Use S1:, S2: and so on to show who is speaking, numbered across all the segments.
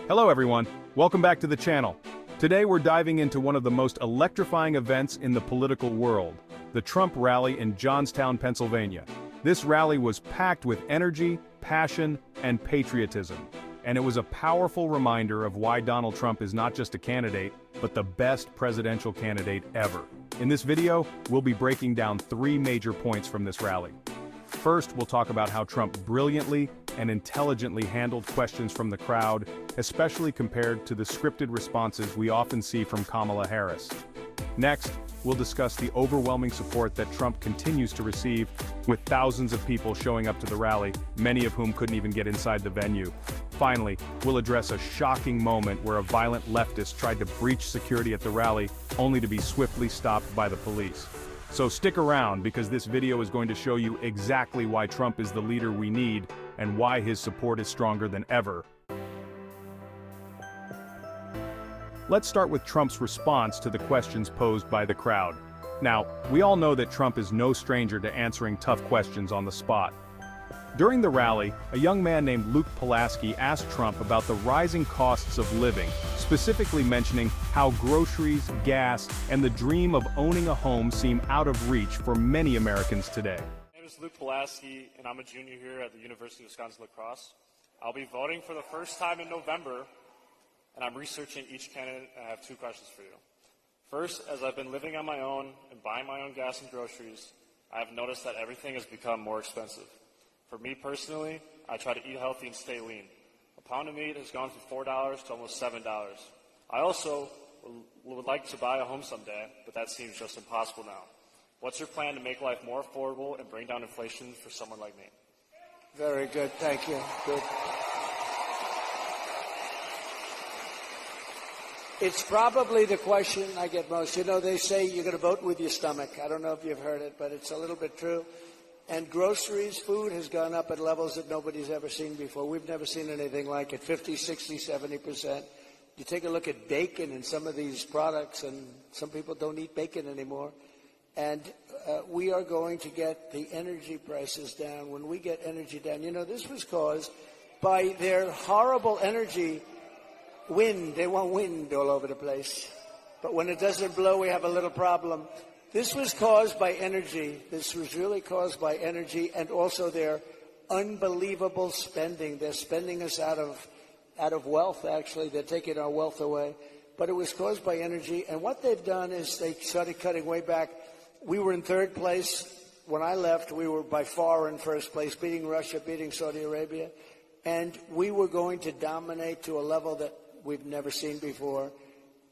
S1: Hello everyone, welcome back to the channel. Today we're diving into one of the most electrifying events in the political world, the Trump rally in Johnstown, Pennsylvania. This rally was packed with energy, passion, and patriotism. And it was a powerful reminder of why Donald Trump is not just a candidate, but the best presidential candidate ever. In this video, we'll be breaking down 3 major points from this rally. First, we'll talk about how Trump brilliantly and intelligently handled questions from the crowd, especially compared to the scripted responses we often see from Kamala Harris. Next, we'll discuss the overwhelming support that Trump continues to receive, with thousands of people showing up to the rally, many of whom couldn't even get inside the venue. Finally, we'll address a shocking moment where a violent leftist tried to breach security at the rally, only to be swiftly stopped by the police. So stick around, because this video is going to show you exactly why Trump is the leader we need and why his support is stronger than ever. Let's start with Trump's response to the questions posed by the crowd. Now, we all know that Trump is no stranger to answering tough questions on the spot. During the rally, a young man named Luke Pulaski asked Trump about the rising costs of living, specifically mentioning how groceries, gas, and the dream of owning a home seem out of reach for many Americans today.
S2: My name is Luke Pulaski, and I'm a junior here at the University of Wisconsin-La Crosse. I'll be voting for the first time in November, and I'm researching each candidate, and I have 2 questions for you. First, as I've been living on my own and buying my own gas and groceries, I have noticed that everything has become more expensive. For me personally, I try to eat healthy and stay lean. A pound of meat has gone from $4 to almost $7. I also would like to buy a home someday, but that seems just impossible now. What's your plan to make life more affordable and bring down inflation for someone like me?
S3: Very good, thank you. Good. It's probably the question I get most. You know, they say you're going to vote with your stomach. I don't know if you've heard it, but it's a little bit true. And groceries, food has gone up at levels that nobody's ever seen before. We've never seen anything like it, 50, 60, 70%. You take a look at bacon and some of these products, and some people don't eat bacon anymore. And we are going to get the energy prices down. When we get energy down, you know, this was caused by their horrible energy wind. They want wind all over the place. But when it doesn't blow, we have a little problem. This was caused by energy. This was really caused by energy, and also their unbelievable spending. They're spending us out of wealth, actually. They're taking our wealth away. But it was caused by energy, and what they've done is they started cutting way back. We were in 3rd place. When I left, we were by far in 1st place, beating Russia, beating Saudi Arabia. And we were going to dominate to a level that we've never seen before.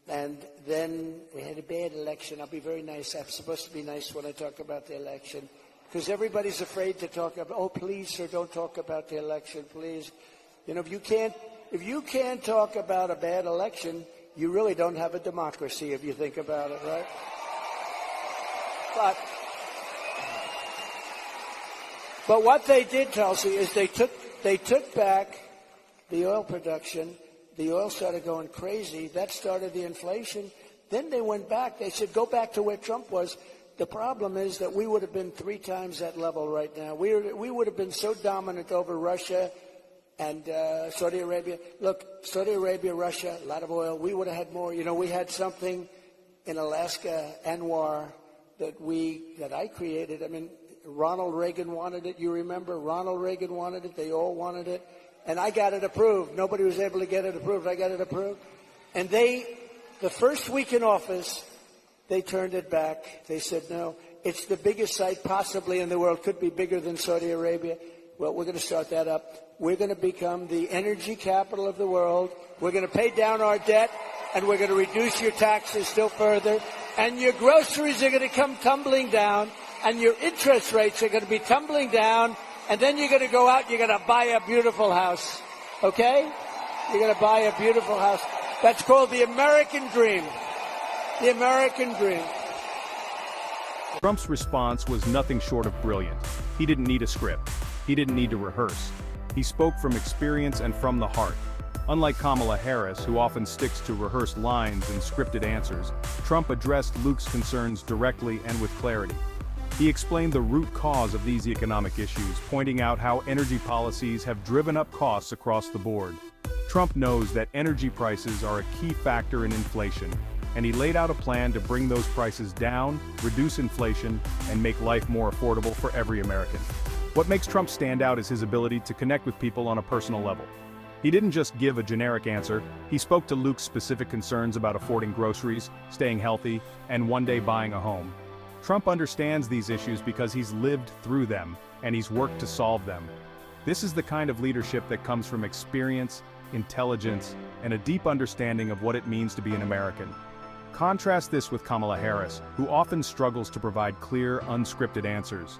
S3: And then we had a bad election. I'll be very nice. I'm supposed to be nice when I talk about the election, because everybody's afraid to talk about, oh, please, sir, don't talk about the election, please. You know, if you can't talk about a bad election, you really don't have a democracy, if you think about it, right? But what they did, Tulsi, is they took back the oil production. The oil started going crazy. That started the inflation. Then they went back. They said, go back to where Trump was. The problem is that we would have been 3 times that level right now. We would have been so dominant over Russia and Saudi Arabia. Look, Saudi Arabia, Russia, a lot of oil. We would have had more. You know, we had something in Alaska, ANWR, that I created. I mean, Ronald Reagan wanted it. You remember? Ronald Reagan wanted it. They all wanted it. And I got it approved. Nobody was able to get it approved. I got it approved. And the first week in office, they turned it back. They said, no, it's the biggest site possibly in the world. Could be bigger than Saudi Arabia. Well, we're going to start that up. We're going to become the energy capital of the world. We're going to pay down our debt, and we're going to reduce your taxes still further. And your groceries are going to come tumbling down, and your interest rates are going to be tumbling down. And then you're going to go out, you're going to buy a beautiful house, okay? You're going to buy a beautiful house. That's called the American dream. The American dream.
S1: Trump's response was nothing short of brilliant. He didn't need a script. He didn't need to rehearse. He spoke from experience and from the heart. Unlike Kamala Harris, who often sticks to rehearsed lines and scripted answers, Trump addressed Luke's concerns directly and with clarity. He explained the root cause of these economic issues, pointing out how energy policies have driven up costs across the board. Trump knows that energy prices are a key factor in inflation, and he laid out a plan to bring those prices down, reduce inflation, and make life more affordable for every American. What makes Trump stand out is his ability to connect with people on a personal level. He didn't just give a generic answer, he spoke to Luke's specific concerns about affording groceries, staying healthy, and one day buying a home. Trump understands these issues because he's lived through them, and he's worked to solve them. This is the kind of leadership that comes from experience, intelligence, and a deep understanding of what it means to be an American. Contrast this with Kamala Harris, who often struggles to provide clear, unscripted answers.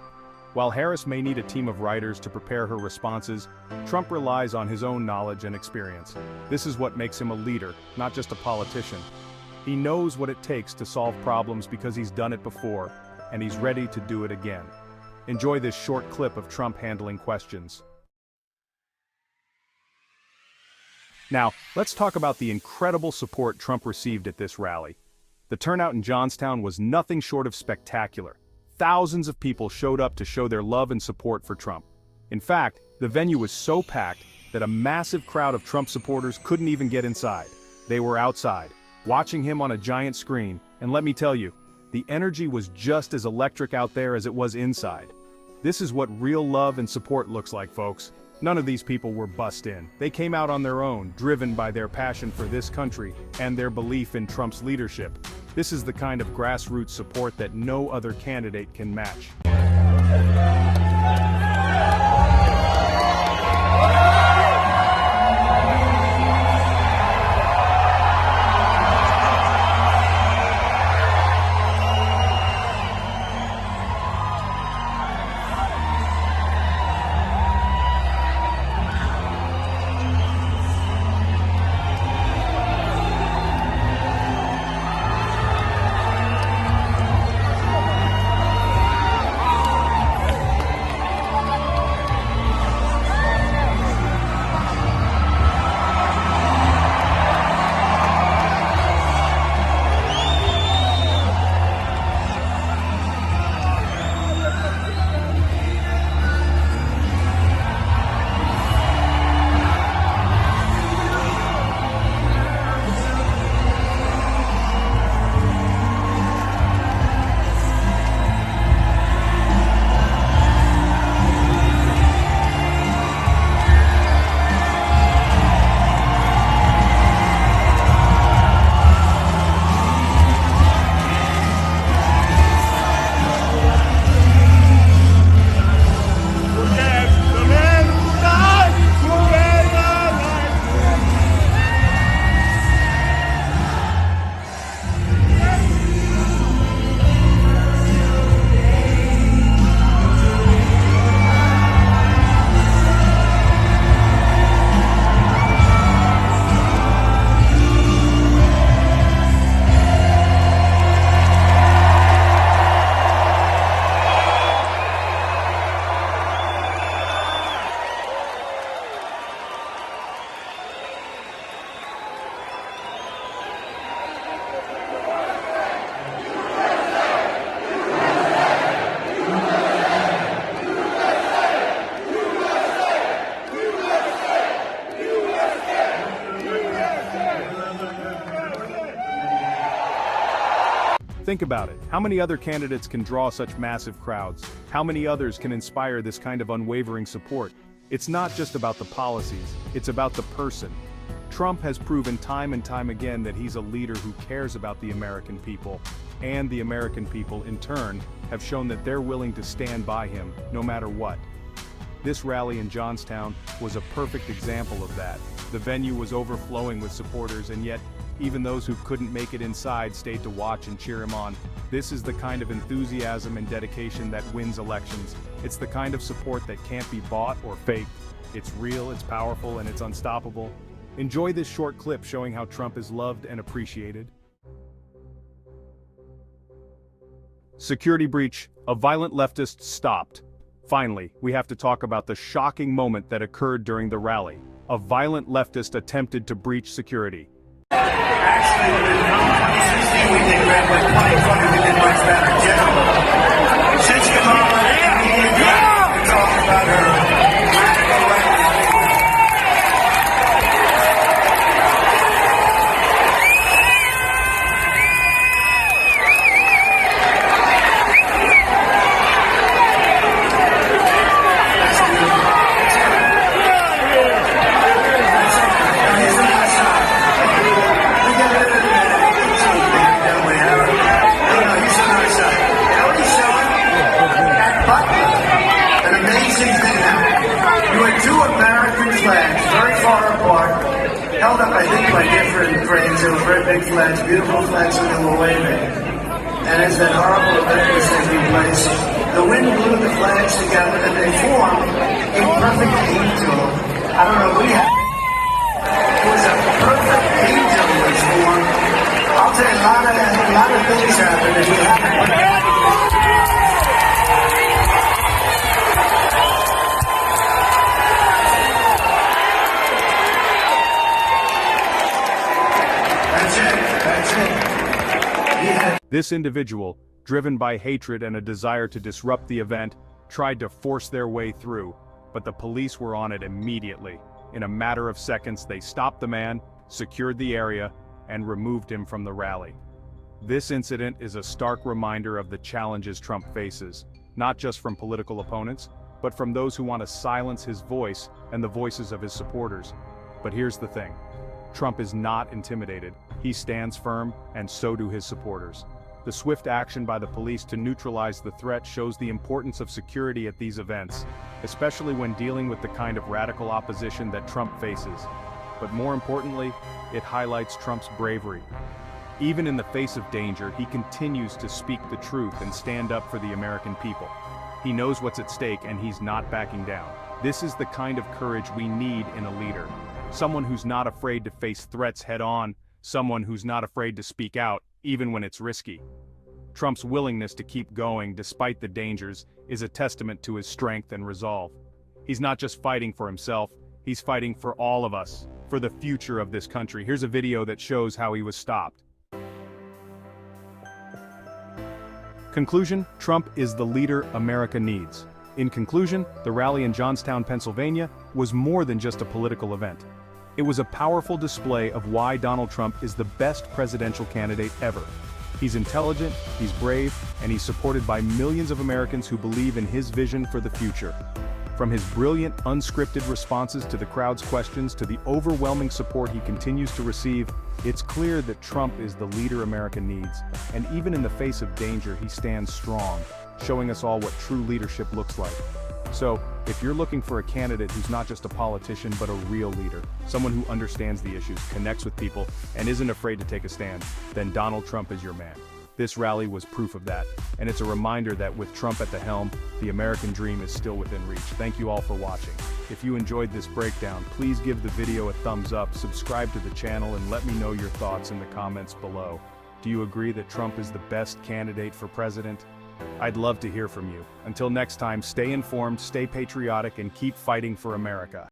S1: While Harris may need a team of writers to prepare her responses, Trump relies on his own knowledge and experience. This is what makes him a leader, not just a politician. He knows what it takes to solve problems because he's done it before, and he's ready to do it again. Enjoy this short clip of Trump handling questions. Now, let's talk about the incredible support Trump received at this rally. The turnout in Johnstown was nothing short of spectacular. Thousands of people showed up to show their love and support for Trump. In fact, the venue was so packed that a massive crowd of Trump supporters couldn't even get inside. They were outside, watching him on a giant screen, and let me tell you, the energy was just as electric out there as it was inside. This is what real love and support looks like, folks. None of these people were bussed in. They came out on their own, driven by their passion for this country and their belief in Trump's leadership. This is the kind of grassroots support that no other candidate can match. Think about it. How many other candidates can draw such massive crowds? How many others can inspire this kind of unwavering support? It's not just about the policies, it's about the person. Trump has proven time and time again that he's a leader who cares about the American people, and the American people, in turn, have shown that they're willing to stand by him, no matter what. This rally in Johnstown was a perfect example of that. The venue was overflowing with supporters, and yet, even those who couldn't make it inside stayed to watch and cheer him on. This is the kind of enthusiasm and dedication that wins elections. It's the kind of support that can't be bought or faked. It's real, it's powerful, and it's unstoppable. Enjoy this short clip showing how Trump is loved and appreciated. Security breach. A violent leftist stopped. Finally, we have to talk about the shocking moment that occurred during the rally. A violent leftist attempted to breach security.
S4: Actually, in 2016, we did great, but 2020, we did much better. General, since Kamala, we talked about her radical right. held up, I think, by different cranes. They were very big flags, beautiful flags that they were waving. And as that horrible event was taking place, the wind blew the flags together and they formed a perfect angel. I don't know, it was a perfect angel was formed. I'll tell you, a lot of things happened. If you haven't...
S1: This individual, driven by hatred and a desire to disrupt the event, tried to force their way through, but the police were on it immediately. In a matter of seconds, they stopped the man, secured the area, and removed him from the rally. This incident is a stark reminder of the challenges Trump faces, not just from political opponents, but from those who want to silence his voice and the voices of his supporters. But here's the thing. Trump is not intimidated. He stands firm, and so do his supporters. The swift action by the police to neutralize the threat shows the importance of security at these events, especially when dealing with the kind of radical opposition that Trump faces. But more importantly, it highlights Trump's bravery. Even in the face of danger, he continues to speak the truth and stand up for the American people. He knows what's at stake and he's not backing down. This is the kind of courage we need in a leader. Someone who's not afraid to face threats head-on, someone who's not afraid to speak out, even when it's risky. Trump's willingness to keep going despite the dangers is a testament to his strength and resolve. He's not just fighting for himself, he's fighting for all of us, for the future of this country. Here's a video that shows how he was stopped. Conclusion: Trump is the leader America needs. In conclusion, the rally in Johnstown, Pennsylvania, was more than just a political event. It was a powerful display of why Donald Trump is the best presidential candidate ever. He's intelligent, he's brave, and he's supported by millions of Americans who believe in his vision for the future. From his brilliant, unscripted responses to the crowd's questions to the overwhelming support he continues to receive, it's clear that Trump is the leader America needs, and even in the face of danger, he stands strong, showing us all what true leadership looks like. So, if you're looking for a candidate who's not just a politician but a real leader, someone who understands the issues, connects with people, and isn't afraid to take a stand, then Donald Trump is your man. This rally was proof of that, and it's a reminder that with Trump at the helm, the American dream is still within reach. Thank you all for watching. If you enjoyed this breakdown, please give the video a thumbs up, subscribe to the channel, and let me know your thoughts in the comments below. Do you agree that Trump is the best candidate for president? I'd love to hear from you. Until next time, stay informed, stay patriotic, and keep fighting for America.